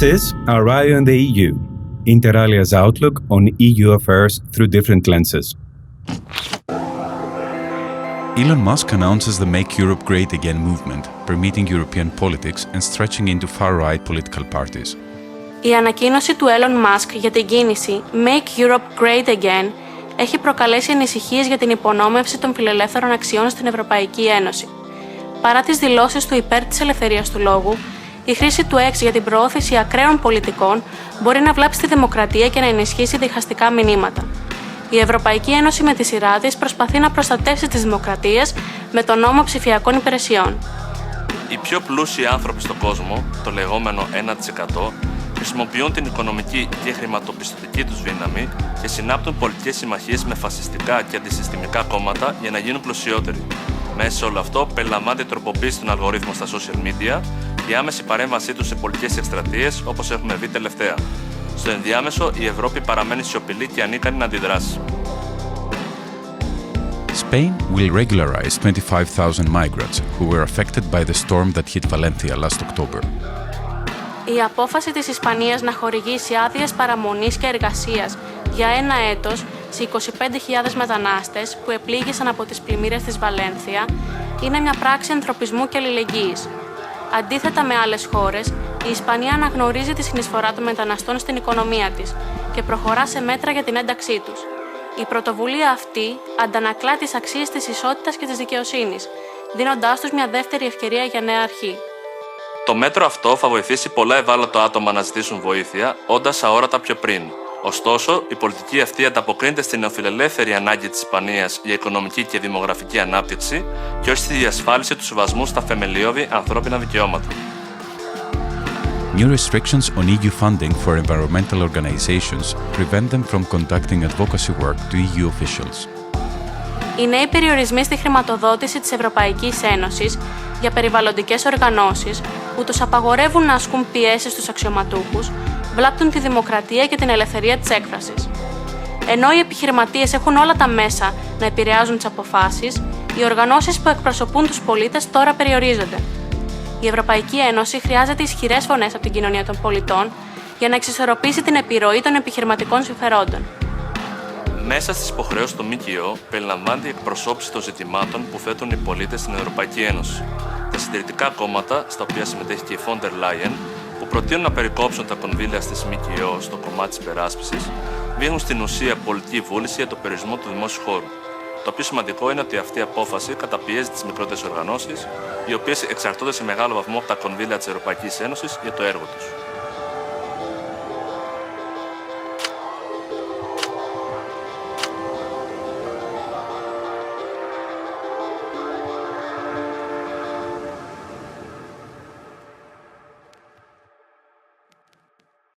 This is Our Eye on the EU, Inter Alia's outlook on EU affairs through different lenses. Elon Musk announces the Make Europe Great Again movement, permeating European politics and stretching into far-right political parties. Η ανακοίνωση του Elon Musk για την κίνηση Make Europe Great Again έχει προκαλέσει ανησυχίες για την υπονόμευση των φιλελεύθερων αξιών στην Ευρωπαϊκή Ένωση. Παρά τις δηλώσεις του υπέρ της ελευθερίας του λόγου, η χρήση του X για την προώθηση ακραίων πολιτικών μπορεί να βλάψει τη δημοκρατία και να ενισχύσει διχαστικά μηνύματα. Η Ευρωπαϊκή Ένωση με τη σειρά της προσπαθεί να προστατεύσει τις δημοκρατίες με τον νόμο ψηφιακών υπηρεσιών. Οι πιο πλούσιοι άνθρωποι στον κόσμο, το λεγόμενο 1%, χρησιμοποιούν την οικονομική και χρηματοπιστωτική τους δύναμη και συνάπτουν πολιτικές συμμαχίες με φασιστικά και αντισυστημικά κόμματα για να γίνουν πλουσιότεροι. Μέσα σε όλο αυτό περιλαμβάνεται η τροποποίηση των αλγορίθμων στα social media και η άμεση παρέμβασή τους σε πολιτικές εκστρατείες όπως έχουμε δει τελευταία. Στο ενδιάμεσο, η Ευρώπη παραμένει σιωπηλή και ανίκανη να αντιδράσει. Spain will regularize 25,000 migrants who were affected by the storm that hit Valencia last October. Η απόφαση της Ισπανίας να χορηγήσει άδειες παραμονής και εργασίας για ένα έτος σε 25.000 μετανάστες που επλήγησαν από τις πλημμύρες της Βαλένθια είναι μια πράξη ανθρωπισμού και αλληλεγγύης. Αντίθετα με άλλες χώρες, η Ισπανία αναγνωρίζει τη συνεισφορά των μεταναστών στην οικονομία της και προχωρά σε μέτρα για την ένταξή τους. Η πρωτοβουλία αυτή αντανακλά τις αξίες της ισότητας και της δικαιοσύνης, δίνοντάς τους μια δεύτερη ευκαιρία για νέα αρχή. Το μέτρο αυτό θα βοηθήσει πολλά ευάλωτα άτομα να ζητήσουν βοήθεια, όντας αόρατα πιο πριν. Ωστόσο, η πολιτική αυτή ανταποκρίνεται στην νεοφιλελεύθερη ανάγκη της Ισπανίας για οικονομική και δημογραφική ανάπτυξη και όχι στη διασφάλιση του σεβασμού στα θεμελιώδη ανθρώπινα δικαιώματα. New restrictions on EU funding for environmental organizations prevent them from conducting advocacy work to EU officials. Οι νέοι περιορισμοί στη χρηματοδότηση της Ευρωπαϊκής Ένωσης για περιβαλλοντικές οργανώσεις που τους απαγορεύουν να ασκούν πιέσεις στους αξιωματούχους βλάπτουν τη δημοκρατία και την ελευθερία της έκφρασης. Ενώ οι επιχειρηματίες έχουν όλα τα μέσα να επηρεάζουν τις αποφάσεις, οι οργανώσεις που εκπροσωπούν τους πολίτες τώρα περιορίζονται. Η Ευρωπαϊκή Ένωση χρειάζεται ισχυρές φωνές από την κοινωνία των πολιτών για να εξισορροπήσει την επιρροή των επιχειρηματικών συμφερόντων. Μέσα στις υποχρεώσεις του ΜΚΟ περιλαμβάνεται η εκπροσώπηση των ζητημάτων που θέτουν οι πολίτες στην Ευρωπαϊκή Ένωση. Τα συντηρητικά κόμματα, στα οποία συμμετέχει και η Von der Leyen, που προτείνουν να περικόψουν τα κονδύλια στις ΜΚΟ στο κομμάτι της υπεράσπισης, δείχνουν στην ουσία πολιτική βούληση για το περιορισμό του δημόσιου χώρου. Το πιο σημαντικό είναι ότι αυτή η απόφαση καταπιέζει τις μικρότερες οργανώσεις, οι οποίες εξαρτώνται σε μεγάλο βαθμό από τα κονδύλια της Ευρωπαϊκής Ένωσης για το έργο τους.